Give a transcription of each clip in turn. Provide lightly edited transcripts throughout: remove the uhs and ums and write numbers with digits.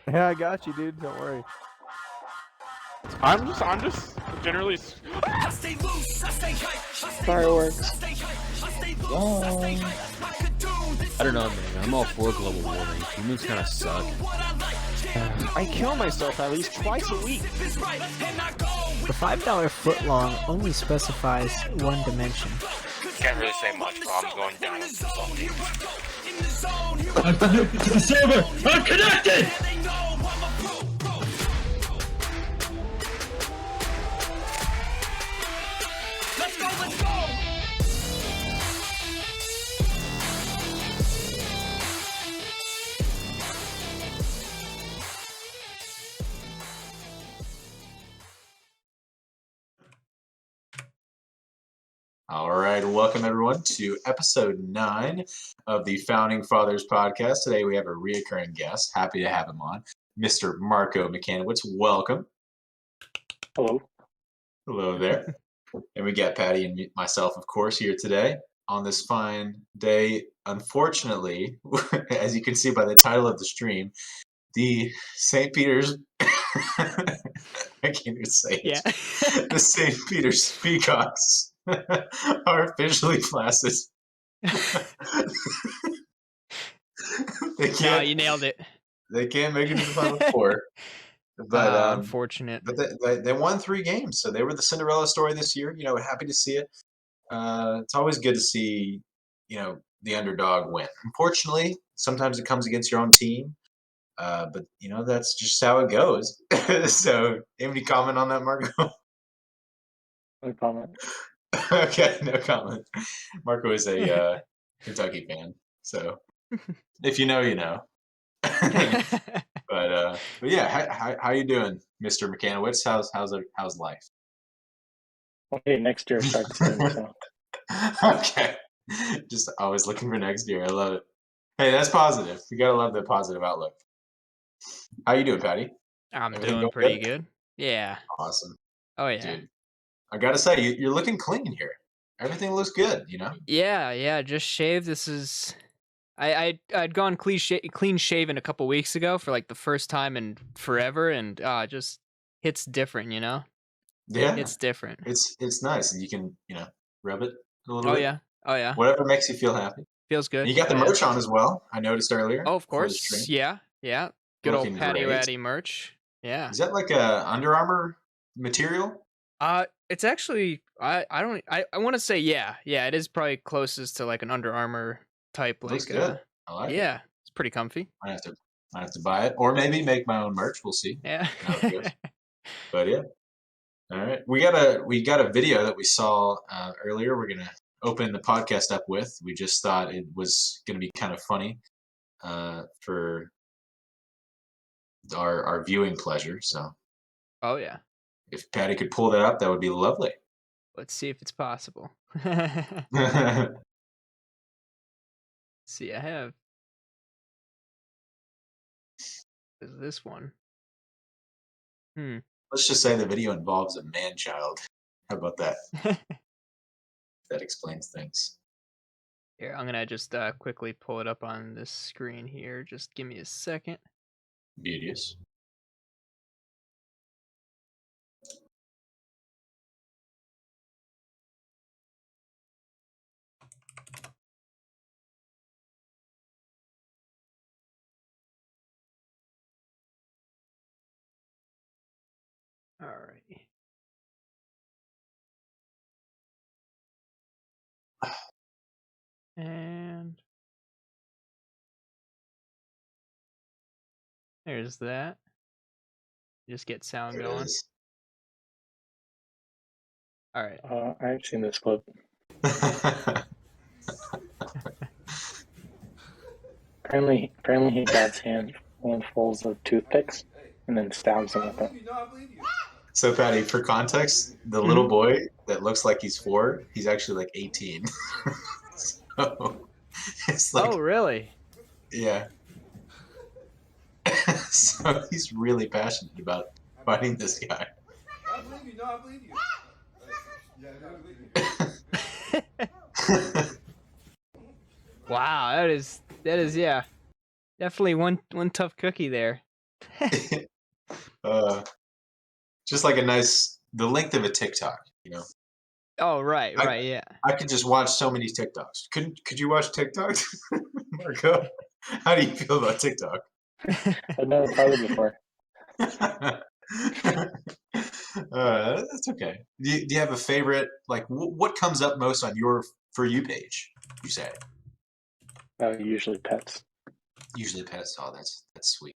Yeah, I got you, dude. Don't worry. I'm just generally. Fireworks. I don't know, man. I'm all for global warming. Humans kind of suck. I kill myself at least twice a week. The $5 footlong only specifies one dimension. Can't really say much, but I'm going down with salty. I'm connected to the server! I'm connected! Let's go! All right, welcome everyone to episode 9 of the Founding Fathers podcast. Today we have a reoccurring guest. Happy to have him on, Mr. Marco Michanowicz. Welcome. Hello. Hello there. And we got Patty and myself, of course, here today on this fine day. Unfortunately, as you can see by the title of the stream, the St. Peter's I can't even say it. Yeah. The St. Peter's Peacocks are officially flaccid. No, you nailed it. They can't make it to the Final Four. But unfortunate. But they won 3 games, so they were the Cinderella story this year. You know, happy to see it. It's always good to see, you know, the underdog win. Unfortunately, sometimes it comes against your own team. But you know, that's just how it goes. So, any comment on that, Marco? No comment. Okay, no comment. Marco is a Kentucky fan, so if you know, you know. But yeah, how you doing, Mr. Michanowicz? How's life? Okay, next year starts soon, so. Okay, just always looking for next year. I love it. Hey, that's positive. You gotta love the positive outlook. How you doing, Patty? I'm Everything doing going pretty good? good. Yeah. Awesome, Oh yeah. dude. I gotta say, you're looking clean here. Everything looks good, you know? Yeah. Just shaved. This is. I'd gone clean shaven a couple weeks ago for like the first time in forever, and it just hits different, you know. Yeah, It's different. it's nice, and you can, you know, rub it a little Oh bit. yeah. Oh yeah. Whatever makes you feel happy. Feels good. And you got the Oh, yeah. merch on as well. I noticed earlier. Oh, of before the course. stream. Yeah. Good old Looking Patty great. Waddy merch. Yeah. Is that like a Under Armour material? It's actually I want to say yeah. It is probably closest to like an Under Armour type Looks like good. I like it. yeah, it's pretty comfy. I have to buy it, or maybe make my own merch. We'll see Yeah. how it goes. But yeah, all right. We got a video that we saw earlier. We're gonna open the podcast up with. We just thought it was gonna be kind of funny for our viewing pleasure. So Oh yeah. if Patty could pull that up, that would be lovely. Let's see if it's possible. See, I have this one. Let's just say the video involves a man-child. How about that? That explains things. Here, I'm gonna just quickly pull it up on this screen here. Just give me a second. Beauteous. All right. And there's that. Just get sound There it going. is. All right. I've seen this clip. Apparently he grabs handfuls of toothpicks and then stabs them with it. So, Patty, for context, the little boy that looks like he's 4, he's actually like 18. So, it's like, Oh, really? yeah. So he's really passionate about fighting this guy. I believe you. No, I believe you. Yeah, no, I believe you. Wow, that is yeah. Definitely one tough cookie there. Just like the length of a TikTok, you know. Oh, right, I- right, yeah. I could just watch so many TikToks. Could you watch TikToks, Marco? How do you feel about TikTok? I've never tried it before. That's okay. Do you have a favorite? Like, what comes up most on your For You page? You say Usually pets. usually pets. Oh, that's sweet.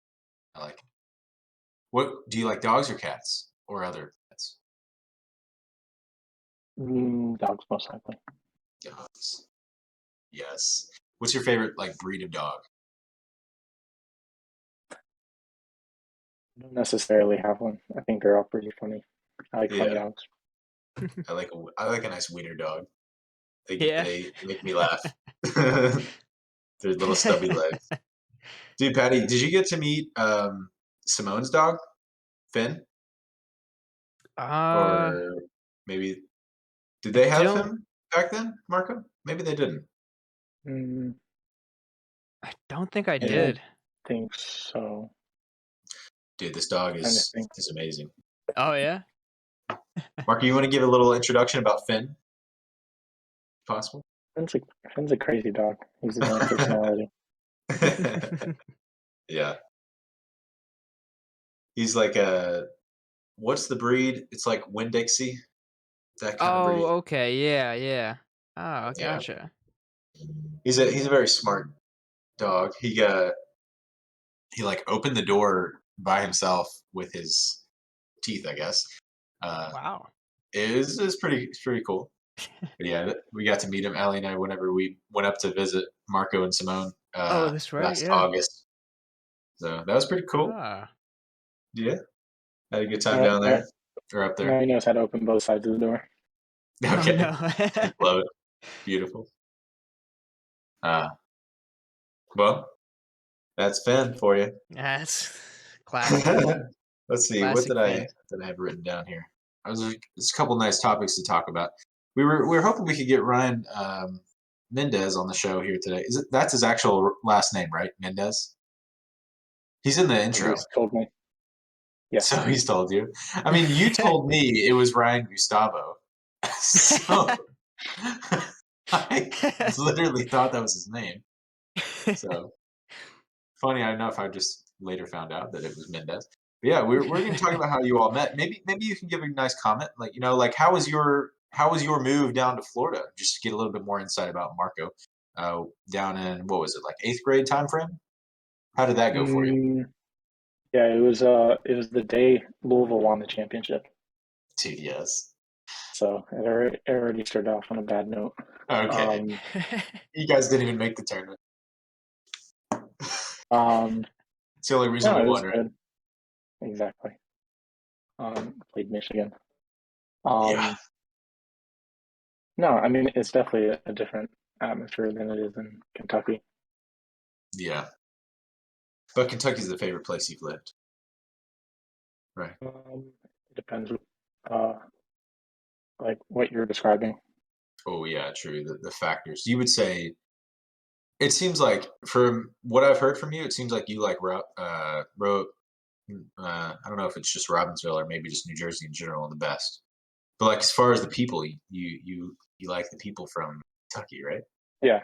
I like it. What do you like? Dogs or cats or other pets? Dogs most likely. Dogs. Yes. What's your favorite like breed of dog? I don't necessarily have one. I think they're all pretty funny. I like funny Yeah. dogs. I like a nice wiener dog. Yeah. They make me laugh. Their little stubby legs. Dude, Patty, did you get to meet Simone's dog, Finn? Or maybe did they have don't- him back then, Marco? Maybe they didn't. Mm, I don't think I Yeah. did. think so. Dude, this dog Trying to is think. amazing. Oh yeah. Marco, you want to give a little introduction about Finn? If possible? Finn's a crazy dog. He's his own personality. Yeah. He's like what's the breed? It's like Winn-Dixie. That kind of breed. Oh, okay, yeah, yeah. Oh, Yeah. gotcha. He's a very smart dog. He like opened the door by himself with his teeth, I guess. Wow. It's pretty cool. But yeah, we got to meet him, Allie and I, whenever we went up to visit Marco and Simone Oh, that's right, last yeah. August. So that was pretty cool. Ah. Yeah, had a good time Yeah, down there or up Now there. he knows how to open both sides of the door. Okay, Oh, no. love it, beautiful. Well, that's Finn for you. That's classic. Let's see, what Classic did I Finn. have written down here? There's a couple nice topics to talk about. We were hoping we could get Ryan Mendez on the show here today. That's his actual last name, right? Mendez. He's in the intro, He's told me. Yeah. so he's told you. I mean, you told me it was Ryan Gustavo, so I literally thought that was his name. So funny enough, I just later found out that it was Mendez. But yeah, we're going to talk about how you all met. Maybe you can give a nice comment, like like how was your move down to Florida? Just to get a little bit more insight about Marco. Down in what was it, like 8th grade time frame? How did that go for you? Yeah, it was the day Louisville won the championship. Dude, yes. So it already started off on a bad note. Okay, you guys didn't even make the tournament. It's the only reason No, we it was won, right? good. Exactly. Played Michigan. Yeah. No, I mean it's definitely a different atmosphere than it is in Kentucky. Yeah. But Kentucky's the favorite place you've lived. Right. It depends, like what you're describing. Oh yeah, true. The factors. You would say it seems like from what I've heard from you, it seems like you like wrote I don't know if it's just Robbinsville or maybe just New Jersey in general the best. But like as far as the people, you like the people from Kentucky, right? Yeah,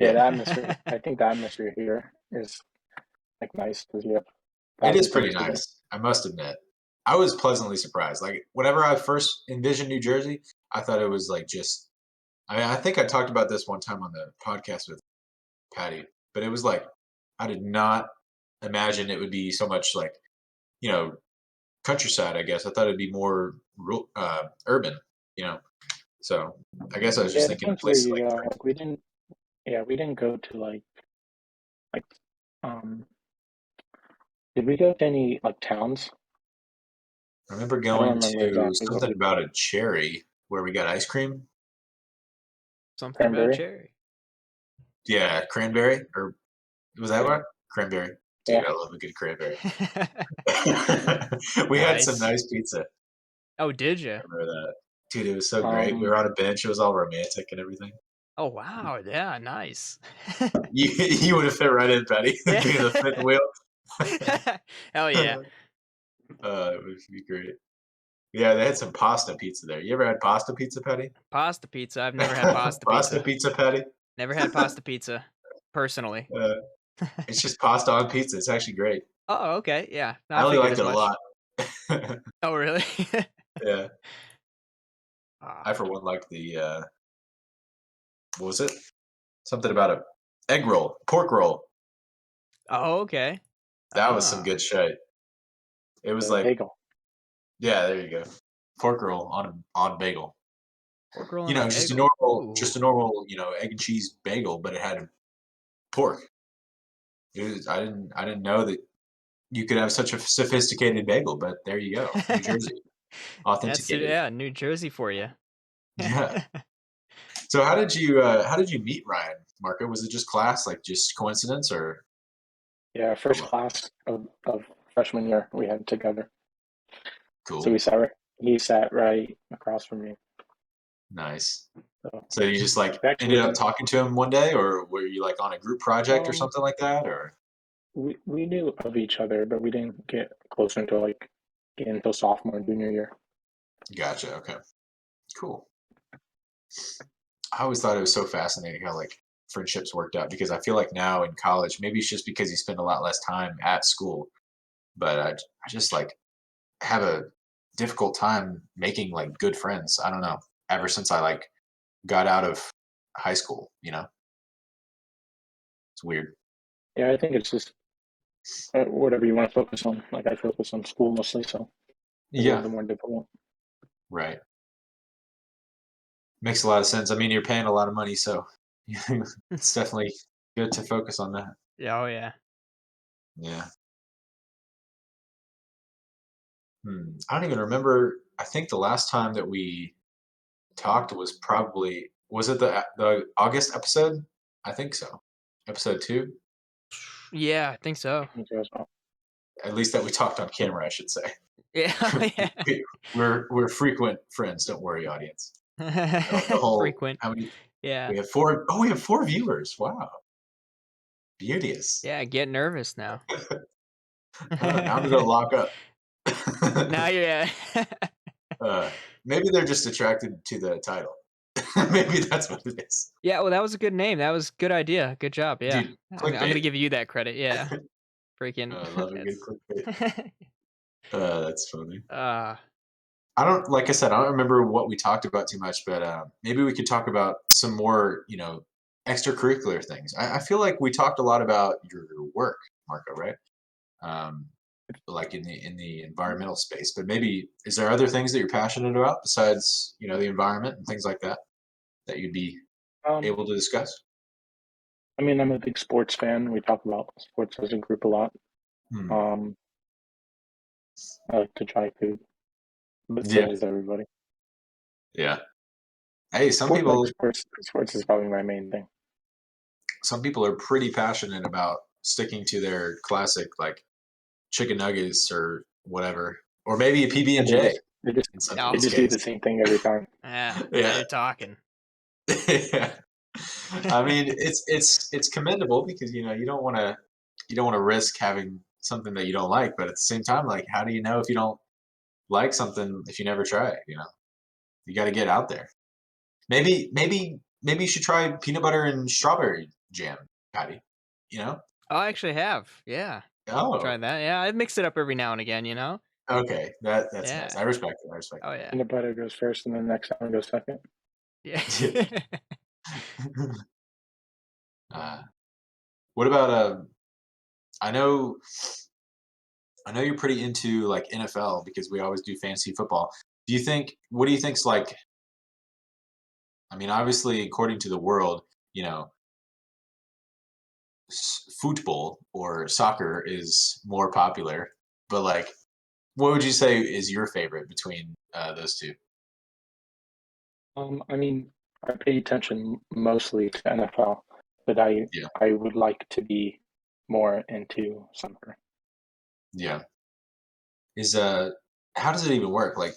the atmosphere. I think the atmosphere here is like nice because you have. It is thousands of pretty students. nice. I must admit. I was pleasantly surprised. Like whenever I first envisioned New Jersey, I thought it was like just. I mean, I think I talked about this one time on the podcast with Patty, but it was like I did not imagine it would be so much like, countryside. I guess I thought it'd be more urban. So I guess I was just Yeah, it thinking of depends places where you like. go. Like we didn't. Yeah, we didn't go to like. Did we go to any like towns? I remember don't going remember to exactly what something about a cherry where we got ice cream. Something about Cranberry? cherry. Yeah, cranberry, or was that what? Cranberry. Dude, Yeah. I love a good cranberry. We had some Nice. nice pizza. Oh, did you? I remember that. Dude, it was so great. We were on a bench. It was all romantic and everything. Oh, wow. Yeah, nice. You would have fit right in, Patty. Yeah. Being the fifth wheel. Hell yeah. It would be great. Yeah, they had some pasta pizza there. You ever had pasta pizza, Patty? Pasta pizza. I've never had pasta Pasta pizza. pizza, Patty. Never had pasta pizza, personally. It's just pasta on pizza. It's actually great. Oh, okay. Yeah. No, I I really figured liked as it a much. lot. Oh, really? Yeah, Ah. I for one liked the what was it? Something about a egg roll, pork roll. Oh, okay. That was some Ah. good shit. It was like, bagel. yeah, there you go. Pork roll on bagel. Pork roll You and know, a just a bagel. just a Ooh. normal, egg and cheese bagel, but it had pork. I didn't know that you could have such a sophisticated bagel, but there you go. New Jersey. That's Authenticated. yeah, New Jersey for you. Yeah. So how did you meet Ryan, Marco? Was it just class, like just coincidence or Yeah, first class of freshman year we had together. cool? So he sat right across from me. Nice. So So you just like actually, ended up talking to him one day, or were you like on a group project or um, something like that? Or we knew of each other, but we didn't get closer until sophomore, junior year. gotcha. Okay. Cool. I always thought it was so fascinating how like friendships worked out because I feel like now in college, maybe it's just because you spend a lot less time at school, but I just like have a difficult time making like good friends. I don't know. Ever since I like got out of high school, it's weird. Yeah, I think it's just whatever you want to focus on. Like I focus on school mostly, so it's a Yeah. little bit more difficult. Right. Makes a lot of sense. I mean, you're paying a lot of money, so it's definitely good to focus on that. Yeah, oh yeah. Yeah. I don't even remember. I think the last time that we talked was it the August episode? I think so. Episode 2? Yeah, I think so. Me too as well. At least that we talked on camera, I should say. Yeah. Yeah. We're frequent friends, don't worry, audience. The whole Frequent. how many Yeah. we have 4 viewers. Wow. Beauteous. Yeah, get nervous now. Now I'm gonna lock up. Now you're Maybe they're just attracted to the title. Maybe that's what it is. Yeah, well, that was a good name. That was a good idea. Good job. Yeah. Dude, I'm gonna clickbait. give you that credit. Yeah. Freaking I love a good that's clickbait. That's funny. Like I said, I don't remember what we talked about too much, but maybe we could talk about some more, extracurricular things. I feel like we talked a lot about your work, Marco, right? Like in the environmental space, but maybe is there other things that you're passionate about besides, the environment and things like that you'd be Um, able to discuss? I mean, I'm a big sports fan. We talk about sports as a group a lot. Hmm. I like to try food, but so Yeah. does everybody. Yeah. Hey, some Like people sports is probably my main thing. are pretty passionate about sticking to their classic like chicken nuggets or whatever, or maybe a PB and J. They just In some No. they just do the same thing every time. Yeah. Yeah. You're talking. Yeah. I mean, it's commendable because you don't want to risk having something that you don't like, but at the same time, like, how do you know if you don't like something if you never try it? You got to get out there. Maybe you should try peanut butter and strawberry jam, Patty. Oh, I actually have. Yeah. Oh, Try that. Yeah, I mix it up every now and again, okay, that's Yeah. nice. I respect it. Oh yeah. Peanut butter goes first, and then the next one goes second. Yeah. What about I know you're pretty into like NFL because we always do fantasy football. What do you think's like? I mean, obviously, according to the world, football or soccer is more popular, but like, what would you say is your favorite between those two? I mean, I pay attention mostly to NFL, but I would like to be more into soccer. Yeah. How does it even work? Like,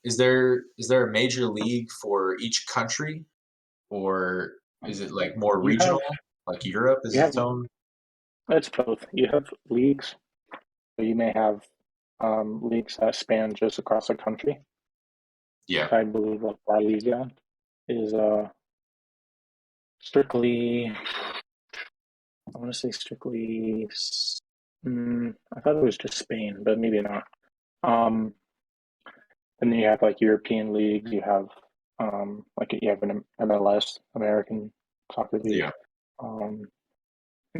is there a major league for each country, or is it like more You have regional? Like Europe is you have its own. It's both. You have leagues So you may have leagues that span just across the country. Yeah. I believe like La Liga is strictly, I want to say strictly, I thought it was just Spain, but maybe not. And then you have like European leagues, you have like you have an MLS, American Soccer League. Yeah. And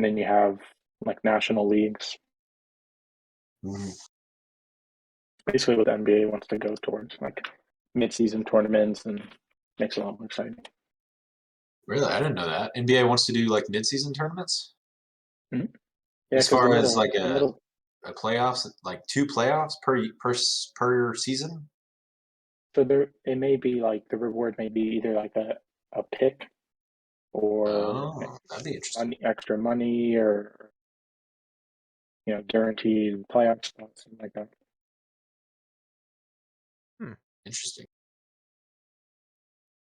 then you have like national leagues. Mhm. Basically what the NBA wants to go towards, like mid-season tournaments, and makes it a lot more exciting. Really, I didn't know that. NBA wants to do like mid-season tournaments Yeah, as 'cause far the as middle- like the a middle- playoffs, like 2 playoffs per season. so there it may be like the reward may be either like a pick or Oh, that'd be interesting. extra money, or guaranteed playoff spots, something like that. Interesting.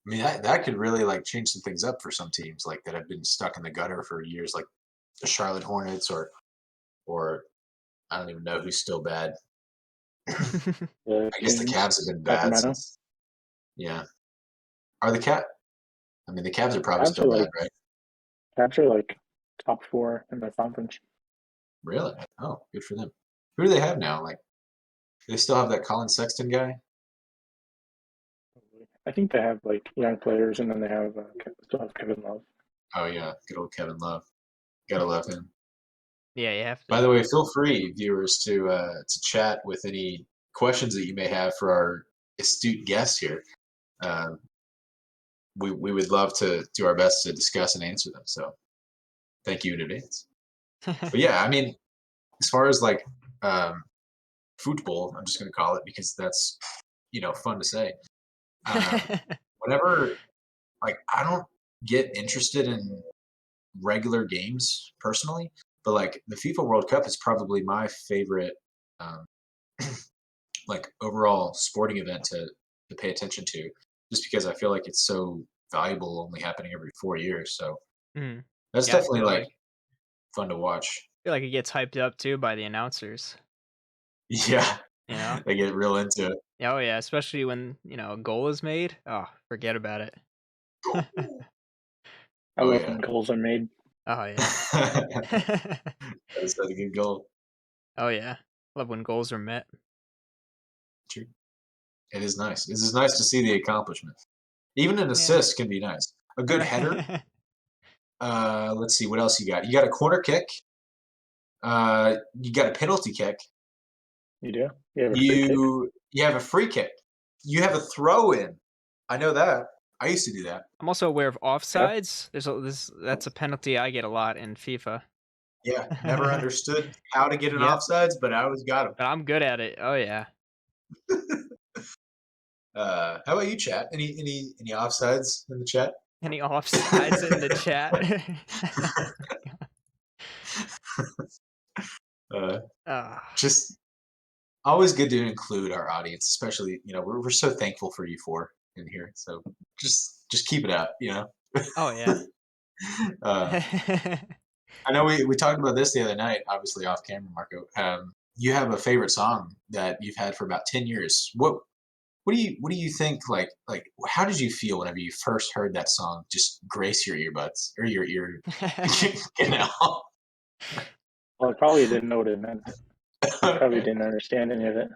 I mean, that could really like change some things up for some teams like that have been stuck in the gutter for years, like the Charlotte Hornets, or I don't even know who's still bad. I guess the Kings, Cavs have been bad Sacramento. since. Yeah. Are the Cavs? I mean, the Cavs are probably Cavs still are bad, like- right? Cavs are like top 4 in the conference. Really? Oh, good for them. Who do they have now? Like, do they still have that Colin Sexton guy? I think they have like young players, and then they have still have Kevin Love. Oh yeah, good old Kevin Love. Gotta love him. Yeah, you have to. By the way, feel free, viewers, to chat with any questions that you may have for our astute guests here. We would love to do our best to discuss and answer them. So, thank you in advance. But yeah, I mean, as far as like football, I'm just going to call it because that's fun to say. Whenever, like, I don't get interested in regular games personally, but like the FIFA World Cup is probably my favorite like overall sporting event to pay attention to, just because I feel like it's so valuable, only happening every 4 years. So Mhm. that's Yeah, I definitely feel like like- fun to watch. I feel like it gets hyped up too by the announcers. Yeah, You know? they get real into it. Oh yeah, especially when a goal is made. Oh, forget about it. I Oh, love yeah. when goals are made. Oh yeah. That's a good goal. Oh yeah. Love when goals are met. True. It is nice. It is nice to see the accomplishment. Even an assist can be nice. A good header. Let's see what else you got. You got a corner kick. You got a penalty kick. You do? You have a free kick? You have a free kick. You have a throw in. I know that. I used to do that. I'm also aware of offsides. That's a penalty I get a lot in FIFA. Yeah, never understood how to get an Yep. offsides, but I always got them. But I'm good at it. Oh yeah. How about you, chat? Any offsides in the chat? Any offsides in the chat? Just always good to include our audience, especially we're so thankful for you four in here. So just keep it up, Oh yeah. I know we talked about this the other night, obviously off camera, Marco. You have a favorite song that you've had for about 10 years. What do you think? Like how did you feel whenever you first heard that song just grace your earbuds or your ear? Well, I probably didn't know what it meant. I probably didn't understand any of it.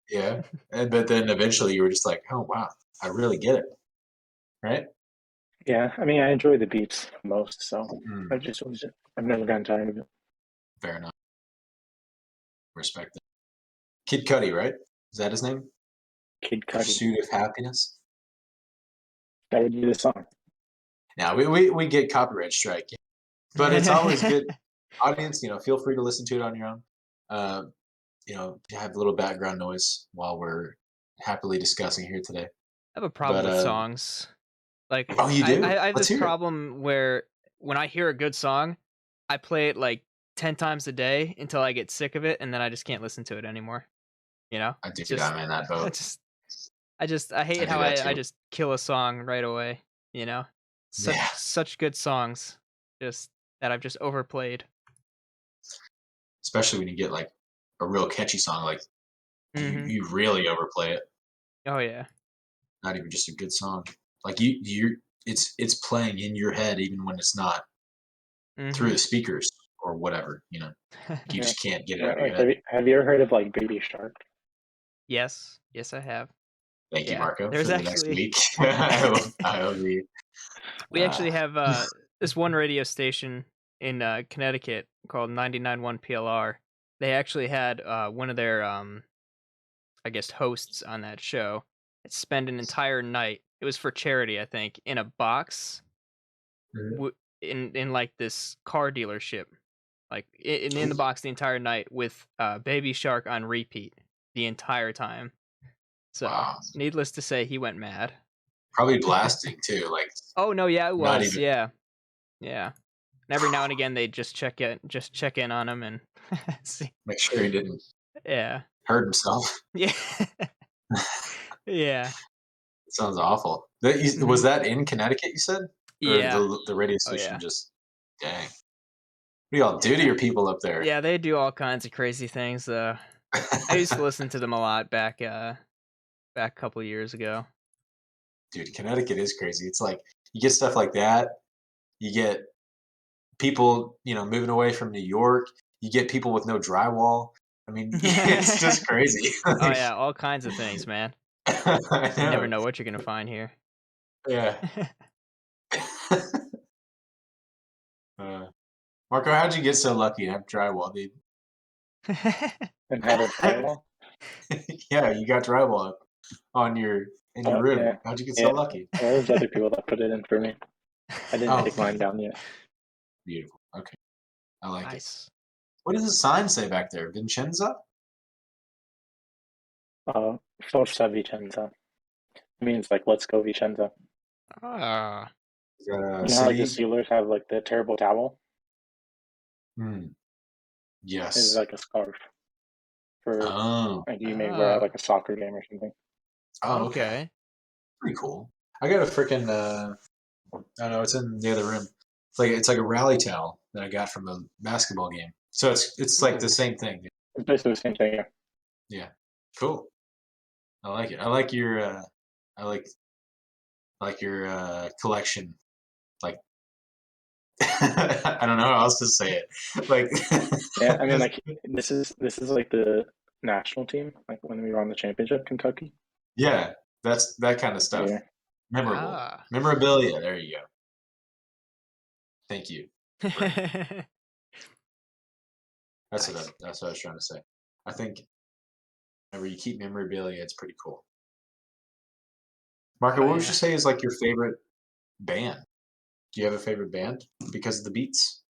Yeah, but then eventually you were just like, oh wow, I really get it, right? Yeah, I mean, I enjoy the beats most, so Mm, I've never gotten tired of it. fair enough. Respect it. Kid Cudi, right? Is that his name? Kid Cudi. Pursuit of Happiness. Gotta do the song. Now we get copyright strike, but it's always good. Audience, feel free to listen to it on your own. To have a little background noise while we're happily discussing here today. I have a problem But, with songs. Like, Oh, you do? I have Let's this hear it. problem where when I hear a good song, I play it like 10 times a day until I get sick of it, and then I just can't listen to it anymore. I do Just- I'm in that I boat. just, I hate do how that I too. just kill a song right away. Yeah. Such good songs, just that I've just overplayed. Especially when you get like a real catchy song, like Mhm. you really overplay it. Oh yeah. Not even just a good song. Like it's playing in your head even when it's not through Mhm. the speakers or whatever. You know, you Yeah. just can't get it Yeah, out of your like head. have you ever heard of like Baby Shark? Yes. Yes, I have. Thank you, Yeah. Marco, There's for the next actually week. I hope you. we actually Uh, have this one radio station in Connecticut called 99.1 PLR. They actually had one of their I guess hosts on that show spend an entire night. It was for charity, I think, in a box Mhm. in like this car dealership, like in the box the entire night with Baby Shark on repeat the entire time. So, Wow, needless to say, he went mad. probably blasting too. Like Oh no, yeah, it not was, even. yeah, yeah. And every now and again, they just check in on him and see. Make sure he didn't Yeah, hurt himself. yeah, yeah, It sounds awful. Was mhm, that in Connecticut? You said, or yeah. the radio Oh station yeah, just dang. What do y'all do to yeah, your people up there? yeah. They do all kinds of crazy things. I used to listen to them a lot back a couple years ago. Dude, Connecticut is crazy. It's like you get stuff like that. You get people, moving away from New York. You get people with no drywall. I mean, it's just crazy. Oh Like, yeah, all kinds of things, man. I You never know. know what you're gonna find here. Yeah. Uh, Marco, how'd you get so lucky to have drywall, dude? And have a drywall? Yeah, you got drywall on in your Oh room. yeah. How'd you get so Yeah. lucky? Well, there's other people that put it in for me. I didn't Oh, take mine down yet. beautiful. Okay, I like it. Nice. What does the sign say back there? Vincenza? Forza Vicenza. It means like let's go Vicenza. Ah. Is that a You know how like the city? Steelers have like the terrible towel? Hmm. It's Yes. like a scarf for Oh. like you may wear at Oh. like a soccer game or something. Oh, okay. Okay. Pretty cool. I got a freaking I don't know, it's in the other room. It's like a rally towel that I got from a basketball game. So it's like the Ooh. same thing. It's basically the same thing. Yeah. Yeah. Cool. I like it. I like your I like your collection. Like I don't know how else to say it. Like Yeah, I mean like this is like the national team, like when we won the championship, Kentucky. yeah, that's that kind of stuff. Yeah. Memorable. Ah. Memorabilia. There you go. Thank you. That's Nice. that's what I was trying to say. I think whenever you keep memorabilia, it's pretty cool. Marco, Oh what would yeah. you say is like your favorite band? Do you have a favorite band because of the beats?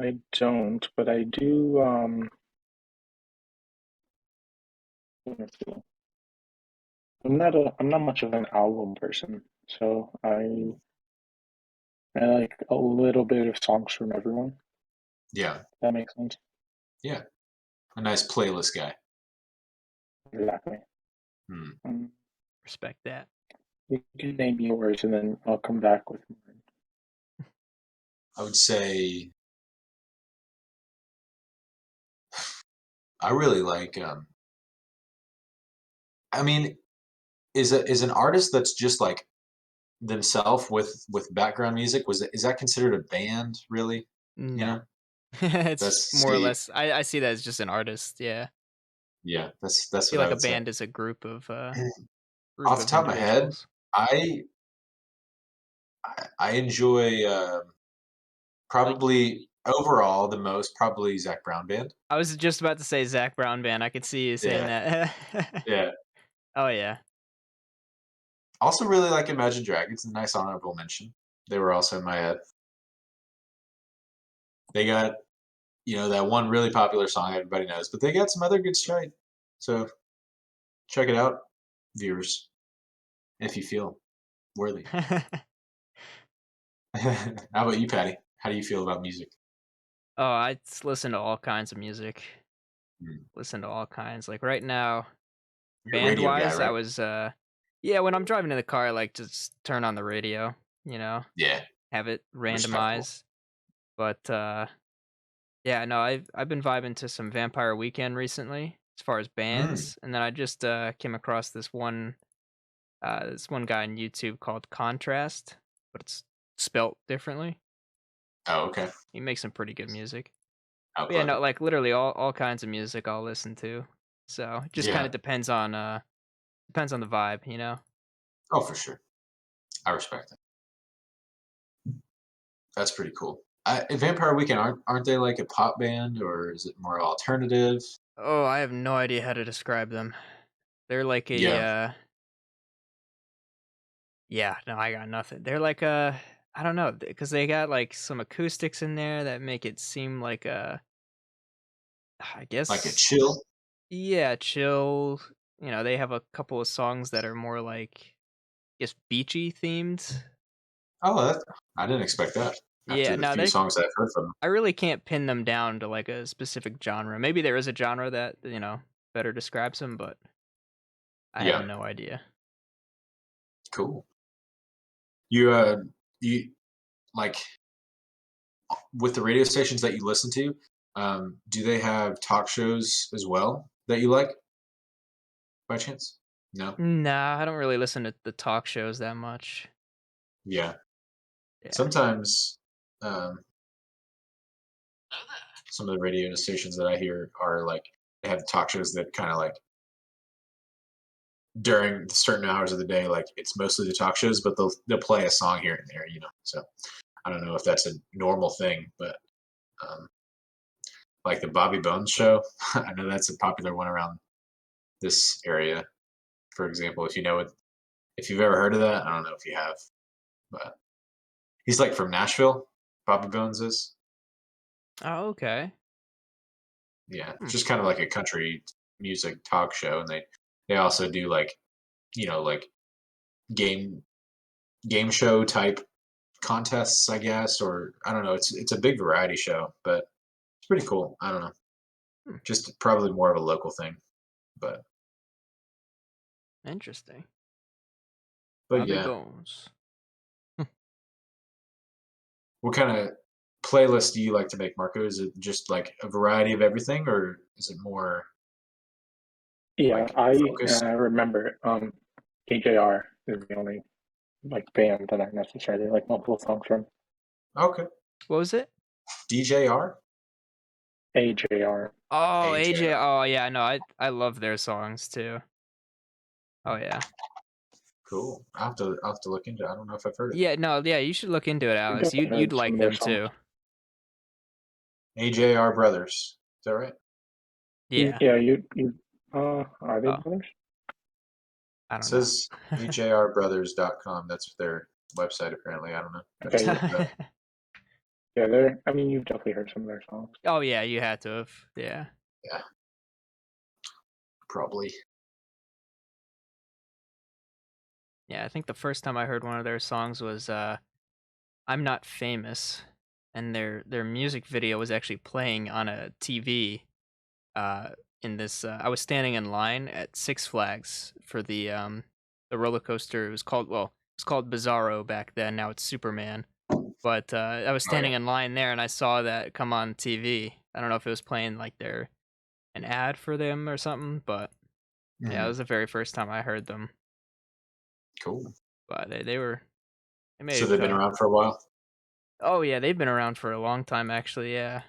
I don't, but I do let's see. I'm not much of an album person, so I like a little bit of songs from everyone. Yeah, If that makes sense. yeah. A nice playlist guy. Exactly. Hmm. Respect that. You can name yours and then I'll come back with mine. I would say I really like I mean, is an artist that's just like themselves with background music, is that considered a band really? You No. know? It's That's more or see, less I see that as just an artist, yeah. yeah, I that's feel what I like a would say. band is a group Off the of top of my head, individuals. I I enjoy Like probably overall the most probably Zach Brown Band. I was just about to say Zach Brown Band. I could see you saying Yeah, that. yeah. Oh yeah. Also really like Imagine Dragons, a nice honorable mention. They were also in my head. They got, that one really popular song everybody knows, but they got some other good straight. So check it out, viewers, if you feel worthy. How about you, Patty? How do you feel about music? Oh, listen to all kinds of music. Hmm. Listen to all kinds. Like right now, You're a band radio guy, wise, I right? was yeah, when I'm driving in the car, I like to just turn on the radio, Yeah, have it respectable. randomized. But Yeah, no, I've been vibing to some Vampire Weekend recently, as far as bands, and then I just came across this one guy on YouTube called Contrast, but it's spelt differently. Oh, okay. He makes some pretty good music. Oh, But yeah, no, clever. like literally all kinds of music I'll listen to. So it just kind Yeah. of depends on the vibe, you know. Oh, for sure. I respect it. That's pretty cool. Vampire Weekend aren't they like a pop band or is it more alternative? Oh, I have no idea how to describe them. They're like a Yeah. yeah, no, I got nothing. They're like I don't know, because they got like some acoustics in there that make it seem like I Like a guess chill. yeah, chill. You know, they have a couple of songs that are more like I guess beachy themed. Oh, I didn't expect that. Yeah, After the no, few they songs I've heard from them. I really can't pin them down to like a specific genre. Maybe there is a genre that, better describes them, but I have Yeah, no idea. cool. You like with the radio stations that you listen to, do they have talk shows as well that you like by chance? No? Nah, I don't really listen to the talk shows that much. Yeah. Yeah. Sometimes some of the radio stations that I hear are like they have talk shows that kind of like during certain hours of the day, like it's mostly the talk shows, but they'll play a song here and there, you know. So I don't know if that's a normal thing, but um, like the Bobby Bones show, I know that's a popular one around this area. For example, if you've ever heard of that, I don't know if you have, but he's like from Nashville. Bobby Bones is, Oh, okay. yeah, Hmm. it's just kind of like a country music talk show, and they also do like like game show type contests, I guess, or I don't know. It's a big variety show, but it's pretty cool. I don't know, Hmm. just probably more of a local thing, but Interesting. but Bobby yeah. Bones. What kind of playlist do you like to make, Marco? Is it just like a variety of everything, or is it more Yeah, like I focused? remember AJR is the only like band that I necessarily like multiple songs from. Okay, What was it? DJR, AJR. Oh, AJ. AJR. Oh, yeah, no, I love their songs too. Oh yeah. Cool. I'll have to look into it. I don't know if I've heard it. Yeah, no, yeah, you should look into it, You've Alex. definitely You'd heard some like of their them songs. too. AJR Brothers. Is that right? Yeah. Yeah, you are they Oh, brothers? I It don't know. says ajrbrothers.com. That's their website apparently. I don't know. I Okay, just looked it up. yeah, they're. I mean, you've definitely heard some of their songs. Oh yeah, you had to have. Yeah. Yeah, probably. Yeah, I think the first time I heard one of their songs was I'm Not Famous, and their music video was actually playing on a TV in this I was standing in line at Six Flags for the roller coaster. It's called Bizarro back then. Now it's Superman. But I was Oh yeah. standing in line there and I saw that come on TV. I don't know if it was playing like an ad for them or something, but yeah, it Mhm. was the very first time I heard them. Cool. But they So made they've been around for a while. oh yeah, they've been around for a long time actually, yeah.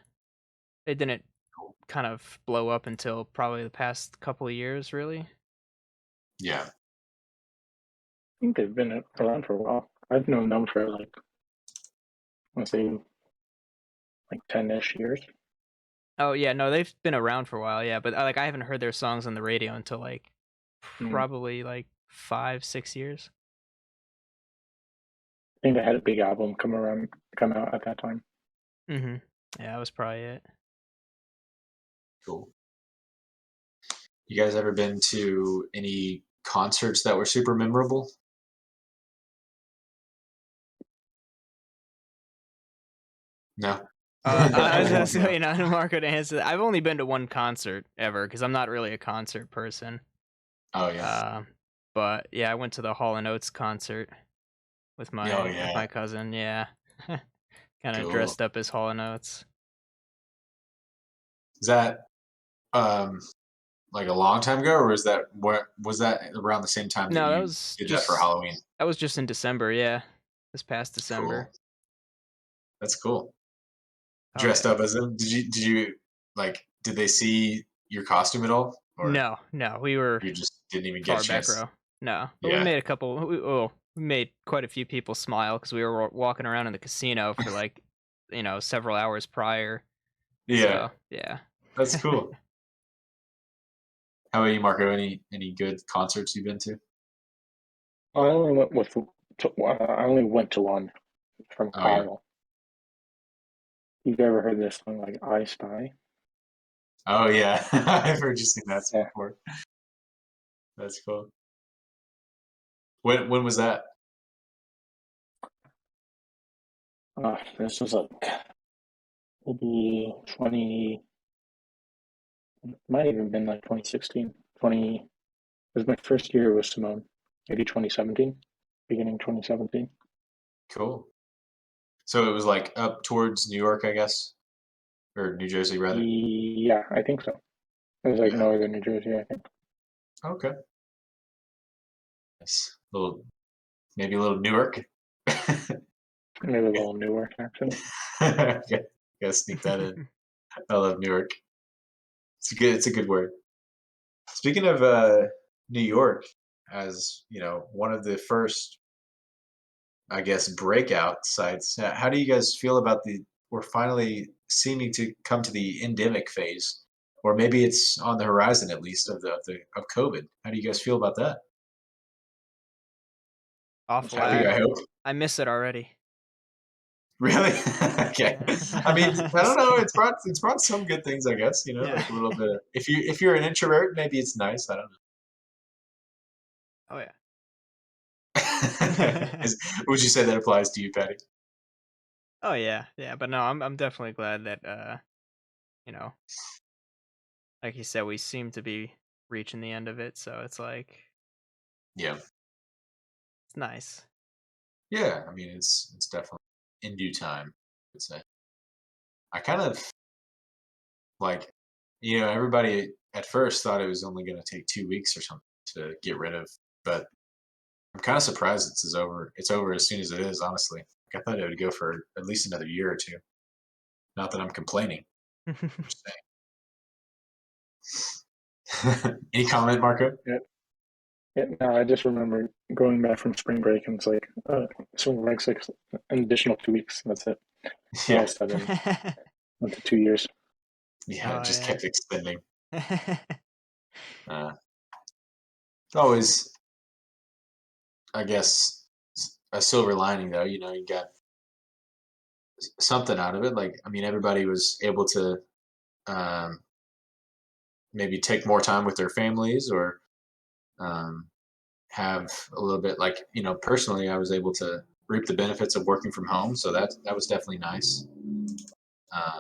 They didn't Cool. kind of blow up until probably the past couple of years, really. Yeah. I think they've been around for a while. I've known them for like, let's say, like 10-ish years. Oh yeah, no, they've been around for a while, yeah, but like I haven't heard their songs on the radio until like Mm. probably like 5-6 years. I think they had a big album come out at that time. Mm-hmm. Yeah, that was probably it. Cool. You guys ever been to any concerts that were super memorable? No. I was No. just waiting on Marco to answer that. I've only been to one concert ever because I'm not really a concert person. Oh yeah. But yeah, I went to the Hall and Oates concert with Oh my yeah. cousin. Yeah, kind of Cool. dressed up as Hall and Oates. Is that like a long time ago, or was that around the same time that No, that you was did that for Halloween? just in December. Yeah, this past December. Cool. That's cool. Oh, Dressed yeah. up as them? Did you like? Did they see your costume at all, or No, we were you just didn't even get far a back chance? row. No, but we Yeah. made a couple. We made quite a few people smile because we were walking around in the casino for like, several hours prior. Yeah. So yeah. That's cool. How about you, Marco? Any good concerts you've been to? I only went to one from Oh yeah. Kyle. You've ever heard this song like I Spy? Oh yeah. I've heard you sing that Yeah. before. That's cool. When was that? This was like maybe 20, might even been like 2016. 20, it was my first year with Simone. Maybe 2017, beginning 2017. Cool. So it was like up towards New York, I guess, or New Jersey rather. Yeah, I think so. It was like Yeah. northern New Jersey, I think. Okay. Nice. Maybe a little Newark. Maybe a little Newark accent. Okay. Gotta sneak that in. I love Newark. It's a good word. Speaking of New York, as one of the first, I guess, breakout sites. How do you guys feel about we're finally seeming to come to the endemic phase, or maybe it's on the horizon at least of of COVID? How do you guys feel about that? Awful. Happy, I hope. I miss it already. Really? Okay. I mean, I don't know. It's brought some good things, I guess. Yeah. Like a little bit. If you're an introvert, maybe it's nice. I don't Oh yeah. know. Would you say that applies to you, Patty? Oh yeah, but no, I'm definitely glad that you know, like you said, we seem to be reaching the end of it, so it's like Yeah. it's nice. Yeah. I mean, it's definitely in due time, I would say. I kind of like, everybody at first thought it was only going to take 2 weeks or something to get rid of, but I'm kind of surprised it's over. It's over as soon as it is, honestly. Like, I thought it would go for at least another year or two. Not that I'm complaining. I'm just saying. Any comment, Marco? Yeah, no, I just remember going back from spring break and it's like, spring break's like an additional 2 weeks. That's it. All Yeah. of a sudden, went to 2 years. Yeah, Oh, it just yeah. kept extending. It's always, I guess, a silver lining, though. You got something out of it. Like, I mean, everybody was able to um, maybe take more time with their families or um, have a little bit, like, personally, I was able to reap the benefits of working from home. So that was definitely nice. Um,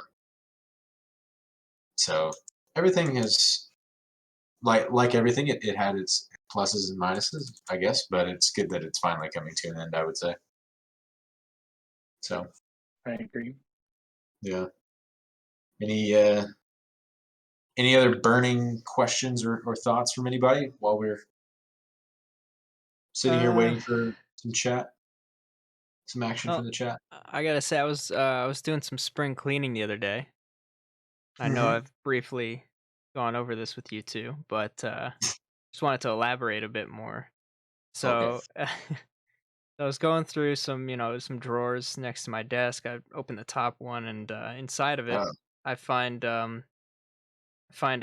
so everything is like everything, it had its pluses and minuses, I guess, but it's good that it's finally coming to an end, I would say. So, I agree. yeah. Any other burning questions or thoughts from anybody while we're sitting here Uh, waiting for some action from well, the chat? I gotta say, I was doing some spring cleaning the other day. I know Mhm. I've briefly gone over this with you too, but just wanted to elaborate a bit more. Okay. So I was going through some drawers next to my desk. I opened the top one, and inside of it, Oh, I find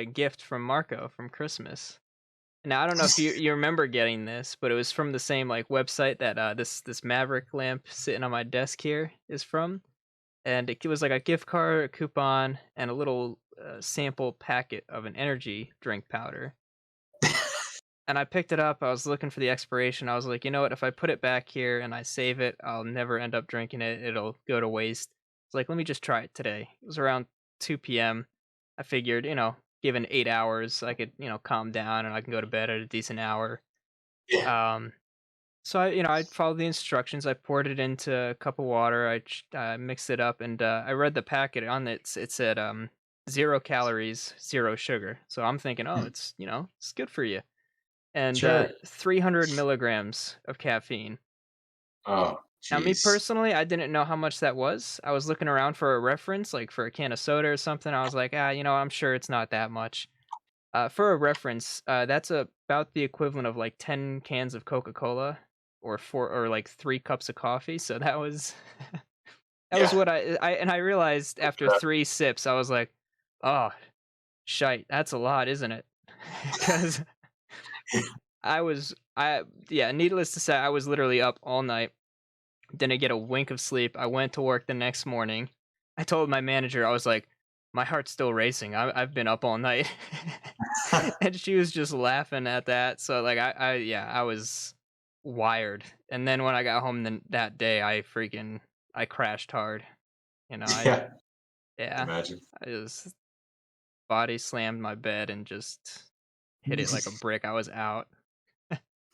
a gift from Marco from Christmas. Now I don't know if you remember getting this, but it was from the same like website that this Maverick lamp sitting on my desk here is from, and it was like a gift card, a coupon, and a little sample packet of an energy drink powder. And I picked it up. I was looking for the expiration. I was like, you know what? If I put it back here and I save it, I'll never end up drinking it. It'll go to waste. It's like, let me just try it today. It was around 2 p.m. I figured, given 8 hours, I could, calm down and I can go to bed at a decent hour. yeah. So I followed the instructions. I poured it into a cup of water. I mixed it up, and I read the packet on it. It said 0 calories, 0 sugar. So I'm thinking, oh, it's it's good for you. And Sure. 300 milligrams of caffeine. Oh, Now, me jeez. personally, I didn't know how much that was. I was looking around for a reference, like for a can of soda or something. I was like, I'm sure it's not that much. For a reference, that's about the equivalent of like 10 cans of Coca-Cola or like 3 cups of coffee. So that was that was Yeah. what I realized after 3 sips, I was like, oh, shite, that's a lot, isn't it? Because needless to say, I was literally up all night. Didn't get a wink of sleep. I went to work the next morning. I told my manager, I was like, my heart's still racing. I've been up all night. And she was just laughing at that. So like I was wired. And then when I got home that day, I crashed hard. Yeah. Yeah, Imagine. I just body slammed my bed and just hit it like a brick. I was out.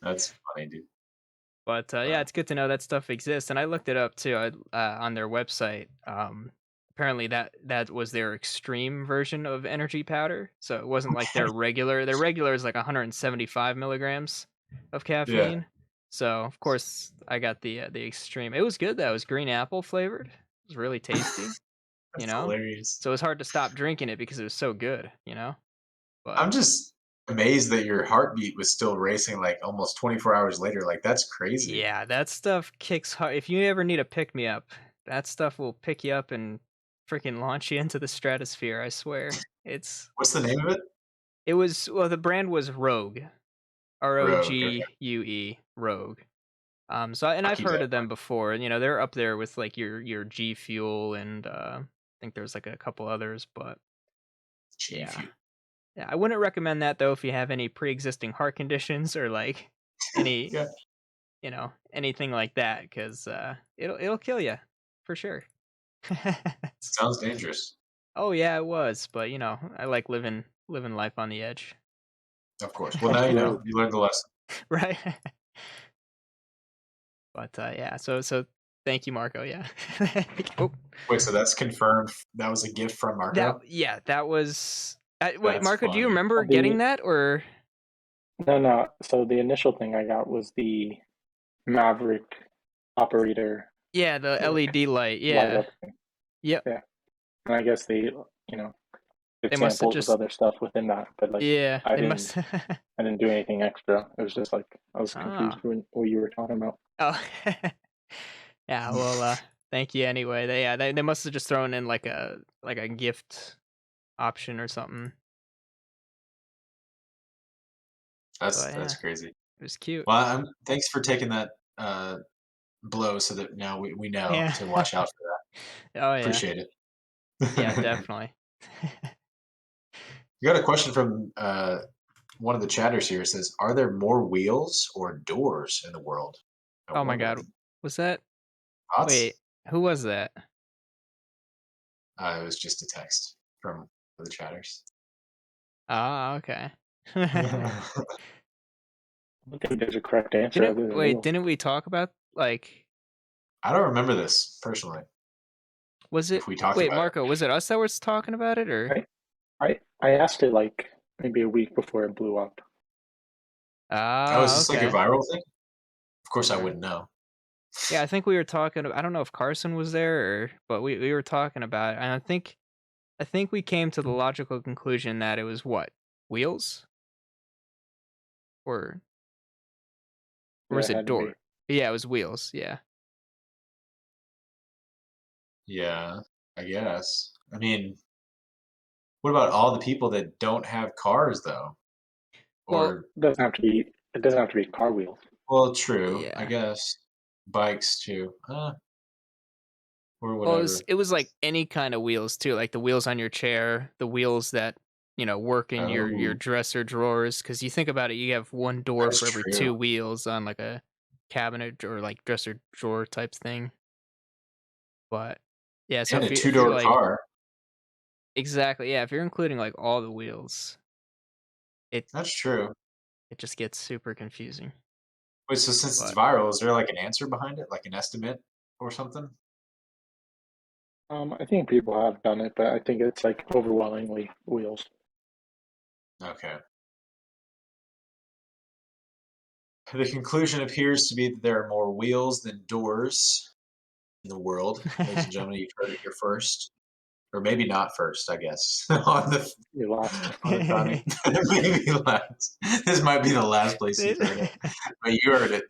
That's funny, dude. But yeah, it's good to know that stuff exists, and I looked it up too on their website. Apparently, that was their extreme version of energy powder, so it wasn't like their regular. Their regular is like 175 milligrams of caffeine. So of course, I got the extreme. It was good though. It was green apple flavored. It was really tasty. That's hilarious. So it was hard to stop drinking it because it was so good. But I'm just amazed that your heartbeat was still racing like almost 24 hours later. Like that's crazy. yeah, that stuff kicks hard. If you ever need a pick me up, that stuff will pick you up and freaking launch you into the stratosphere. I swear. What's the name of it? The brand was Rogue, Rogue. Okay. Rogue, Rogue. I've I'll keep heard that of them before. They're up there with like your G Fuel and I think there's like a couple others, but G Fuel. yeah, I wouldn't recommend that though if you have any pre-existing heart conditions or like any Yeah. Anything like that, because it'll kill you for sure. Sounds dangerous. Oh yeah, it was, but I like living life on the edge, Of course. Well, now you know. You learned the lesson. right? But yeah, so thank you, Marco. Yeah. Oh, Wait, so that's confirmed. That was a gift from Marco. that was. Wait, That's Marco, do you funny. remember The- getting that or? No. So the initial thing I got was the Maverick operator Yeah, the LED light. light Yeah. up thing. Yep. Yeah. And I guess they They must have examples just. of other stuff within that, but like Yeah, I they didn't must. I didn't do anything extra. It was just like I was confused when what you were talking about. Oh, yeah. Well, thank you anyway. They must have just thrown in like a gift option or something. That's But, yeah. crazy. It was cute. Well, thanks for taking that blow, so that now we know Yeah. to watch out for that. Oh yeah. Appreciate it. Yeah, definitely. You got a question from one of the chatters here. It says, "Are there more wheels or doors in the world?" I Oh my wonder. God, was that? Thoughts? Wait, who was that? It was just a text from the chatters. Ah, okay. I don't think there's a correct answer. other than wheels. Didn't we talk about like? I don't remember this personally. Was it? If we talked Wait, about it. Marco, was it us that was talking about it, or? Right. I asked it like maybe a week before it blew up. Ah, is this like a okay. viral thing? Of course, I wouldn't know. Yeah, I think we were talking. I don't know if Carson was there, but we were talking about it, and I think we came to the logical conclusion that it was what, wheels, or was Yeah, it had to be. door? Yeah, it was wheels. Yeah. Yeah, I guess. I mean, what about all the people that don't have cars though? Well, Or It doesn't have to be car wheels. well, true. I Yeah. guess bikes too. Or Well, whatever. it was like any kind of wheels too, like the wheels on your chair, the wheels that work in your Oh. dresser drawers. Because you think about it, you have one door That's for every true. 2 wheels on like a cabinet or like dresser drawer type thing. But yeah, so And a if you two-door like car. exactly, yeah, if you're including like all the wheels, it That's true. just gets super confusing. Wait, so since it's But viral, is there like an answer behind it, like an estimate or something? I think people have done it, but I think it's like overwhelmingly wheels. Okay. The conclusion appears to be that there are more wheels than doors in the world. Ladies and gentlemen, you've heard it here first. Or maybe not first, I guess. on You lost. the timing. Maybe last. This might be the last place you've heard it. But you heard it.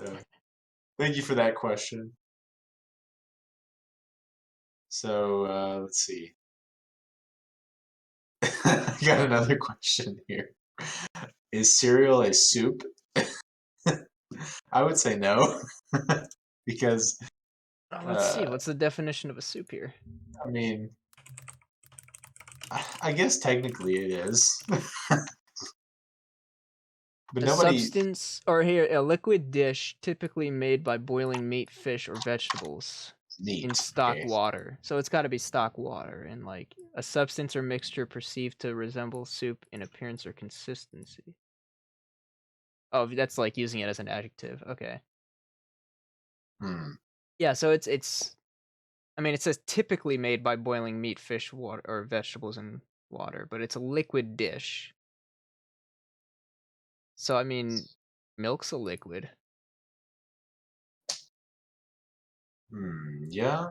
So, thank you for that question. So let's see. I got another question here. Is cereal a soup? I would say no. Because Let's see. What's the definition of a soup here? I mean, I guess technically it is. But A nobody substance, or here, a liquid dish typically made by boiling meat, fish, or vegetables neat. in stock Okay. water. So it's got to be stock water, and like a substance or mixture perceived to resemble soup in appearance or consistency. Oh, that's like using it as an adjective. Okay. Hmm. Yeah, so it's I mean, it says typically made by boiling meat, fish, water, or vegetables in water, but it's a liquid dish. So I mean, milk's a liquid. Yeah.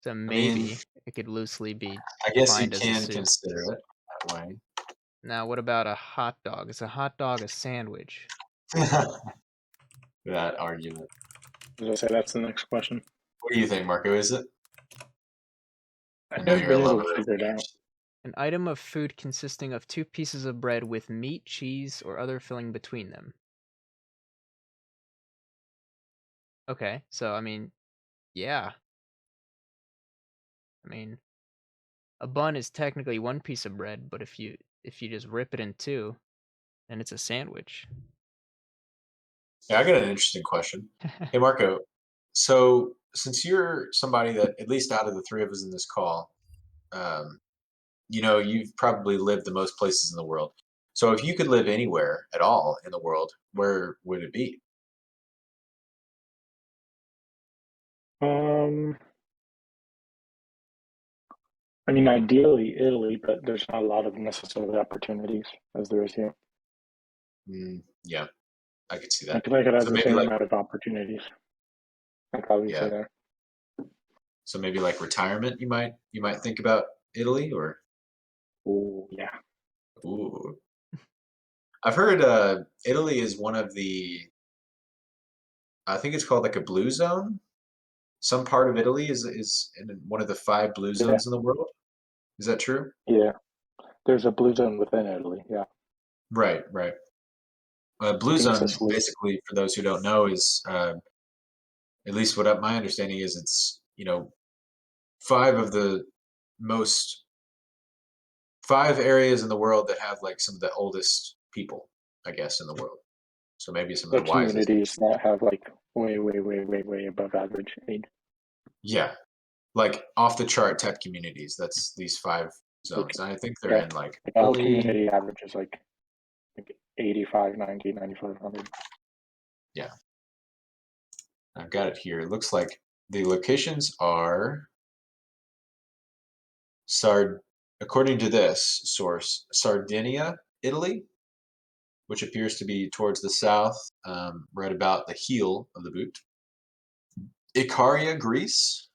So mean, maybe it could loosely be I guess you defined as a can soup. consider it that way. Now, what about a hot dog? Is a hot dog a sandwich? That argument. As I say, that's the next question. What do you think, Marco? Is it? I I've know never you're a been able lover to of figure it meat. out. An item of food consisting of 2 pieces of bread with meat, cheese, or other filling between them. Okay, so I mean, yeah. I mean, a bun is technically 1 piece of bread, but if you just rip it in 2, then it's a sandwich. Yeah, I got an interesting question. Hey, Marco. So, since you're somebody that, at least out of the three of us in this call, you've probably lived the most places in the world. So, if you could live anywhere at all in the world, where would it be? I mean, ideally Italy, but there's not a lot of necessarily opportunities as there is here. Yeah, I could see I that. feel like it has So the maybe same like, amount of opportunities. I'd probably say yeah. there. So maybe like retirement, you might think about Italy, or Oh yeah. ooh. I've heard Italy is one of the, I think it's called like a blue zone. Some part of Italy is in one of the 5 blue Yeah. zones in the world. Is that true? Yeah. There's a blue zone within Italy. Yeah. Right, right. Blue I think zone, Sicily. basically, for those who don't know, is at least what my understanding is. It's 5 areas in the world that have like some of the oldest people, I guess, in the world. So maybe some of The the wisest. communities that have like way above average age. Yeah, like off the chart tech communities. That's these 5 zones. Like, And I think they're yeah, in like like our Italy. community average is like 85, 90, 9500. Yeah, I've got it here. It looks like the locations are according to this source, Sardinia, Italy, which appears to be towards the south, right about the heel of the boot. Ikaria, Greece.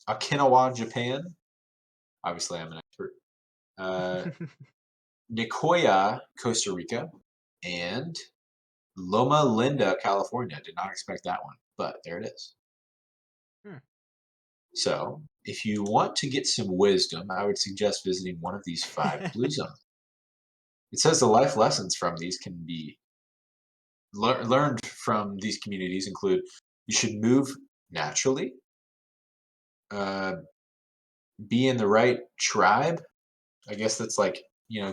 Okinawa, Japan. Obviously, I'm an expert. Nicoya, Costa Rica, and Loma Linda, California. Did not expect that one, but there it is. So, if you want to get some wisdom, I would suggest visiting one of these 5 blue zones. It says the life lessons from these can be learned from these communities include you should move naturally, be in the right tribe. I guess that's like,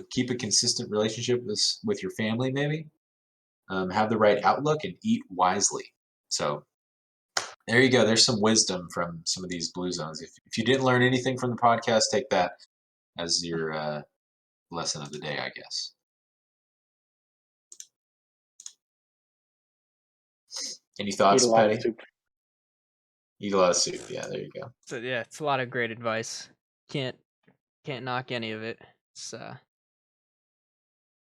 keep a consistent relationship with your family, maybe. Have the right outlook and eat wisely. So there you go. There's some wisdom from some of these blue zones. If you didn't learn anything from the podcast, take that as your lesson of the day, I guess. Any Eat thoughts, a lot of Patty? soup. Eat a lot of soup. Yeah, there you go. So yeah, it's a lot of great advice. Can't knock any of it. It's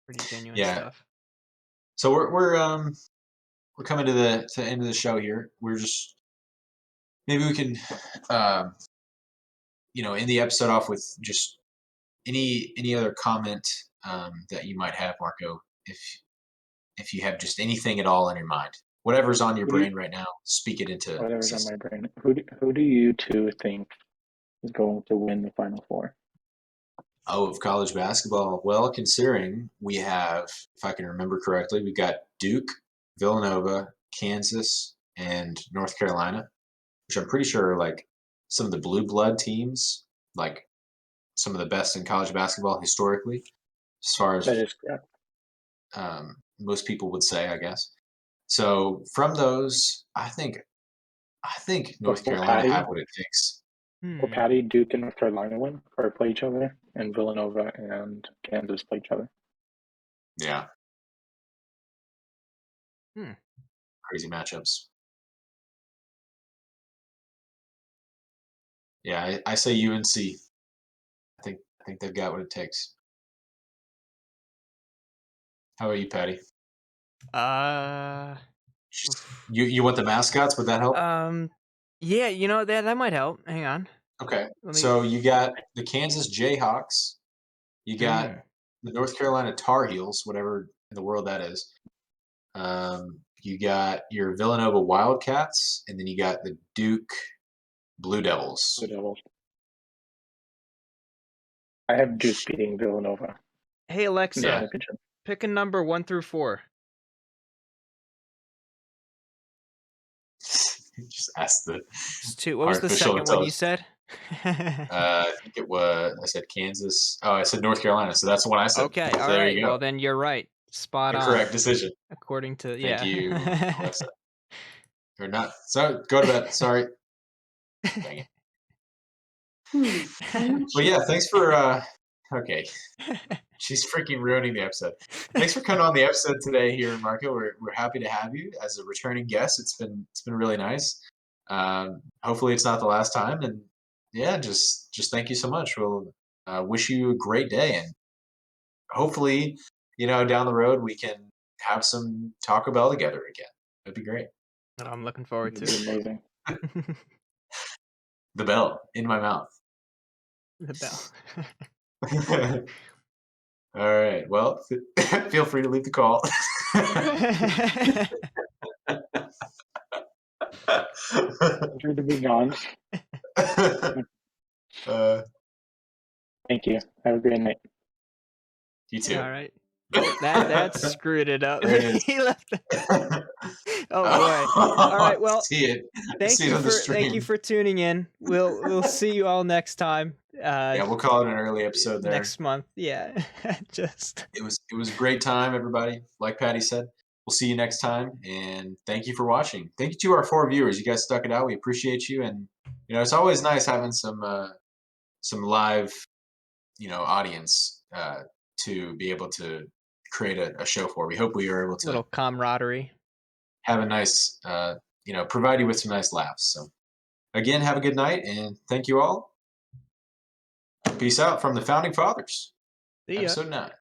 pretty genuine Yeah. stuff. So we're coming to the end of the show here. We're just maybe we can end the episode off with just any other comment that you might have, Marco, if you have just anything at all in your mind. Whatever's on your brain right now, speak it into Whatever's on existence. my brain. Who do you two think is going to win the Final Four? Oh, of college basketball. Well, considering we have, if I can remember correctly, we've got Duke, Villanova, Kansas, and North Carolina, which I'm pretty sure are like some of the blue blood teams, like some of the best in college basketball historically, as far as That is correct. most people would say, I guess. So from those, I think North Before Carolina Patty? have what it takes. Will Patty, Duke, and North Carolina win or play each other, and Villanova and Kansas play each other? Yeah. Hmm. Crazy matchups. Yeah, I say UNC. I think they've got what it takes. How about you, Patty? You want the mascots? Would that help? Yeah, that might help. Hang on. Okay. let me- So you got the Kansas Jayhawks. You got the North Carolina Tar Heels, whatever in the world that is. You got your Villanova Wildcats, and then you got the Duke Blue Devils. The Devils. I have Duke beating Villanova. Hey Alexa, in the championship. pick a number 1 through 4. Just ask the. It's 2. What was the Artificial second one you said? I think it was. I said Kansas. Oh, I said North Carolina. So that's the one I said. Okay, So all there right. you go. Well, then you're right. Spot on. Correct decision. According to Thank you, Alexa. Or not. So go to bed. Sorry. Dang it. Well, yeah. Thanks for. Okay. She's freaking ruining the episode. Thanks for coming on the episode today, here, Marco. We're happy to have you as a returning guest. It's been really nice. Hopefully, it's not the last time. And yeah, just thank you so much. We'll wish you a great day, and hopefully, down the road we can have some Taco Bell together again. That'd be great. I'm looking forward to It'd be it. amazing. The bell in my mouth. The bell. All right. Well, feel free to leave the call. Pleasure to be gone. Thank you. Have a great night. You too. All right. That screwed it up. There it is. He left. Oh boy. All right. Well, see it. thank See it you on the thank you stream. for tuning in. We'll see you all next time. Yeah, we'll call it an early episode there. Next month. Yeah. Just. It was a great time, everybody. Like Patty said, we'll see you next time. And thank you for watching. Thank you to our 4 viewers. You guys stuck it out. We appreciate you. And it's always nice having some live, audience to be able to create a show for. We hope we are able to Little camaraderie. have a nice, provide you with some nice laughs. So, again, have a good night, and thank you all. Peace out from the Founding Fathers. See ya. Episode 9.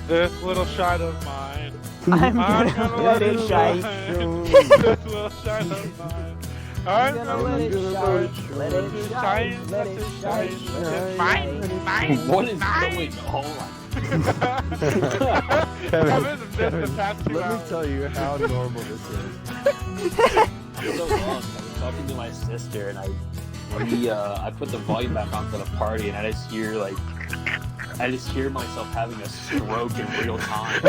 This little shine of mine. I'm gonna let it shine. This little shine of mine. I'm gonna let it shine. Let it shine. Let it shine. Mine. What is going on? Kevin, the past 2 Let me hours. tell you how normal this is. So long. I was talking to my sister, and I put the volume back on for the party, and I just hear myself having a stroke in real time.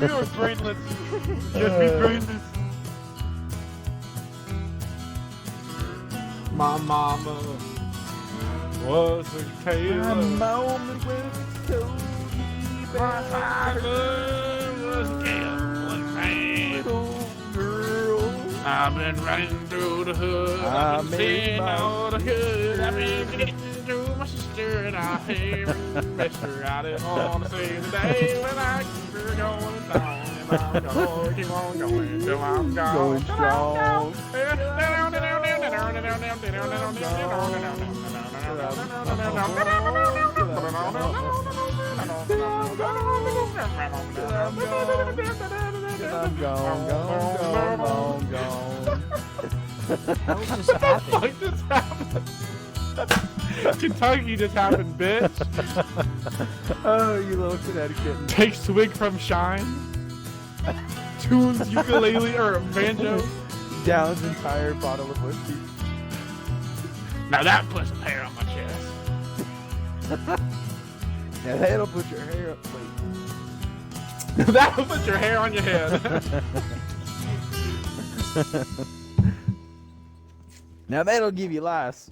You are brainless. Just be brainless. My mama was a tailor. moment when it's told me My father was a gambling man. girl. I've been running through the hood. I I've been made seeing my all the good. I've been getting through my sister, and I haven't mystery. I didn't want to see the day when I keep her going down. And I'm gonna keep on going till I'm gone. Going strong. I'm gone. That was just happened. What just happened? Kentucky just happened, bitch. Oh, you little Connecticut. Take swig from shine. Tunes ukulele or banjo. Down's entire bottle of whiskey. Now that puts some hair on my chest. Yeah, that'll put your hair up. Wait. That'll put your hair on your head. Now that'll give you lice.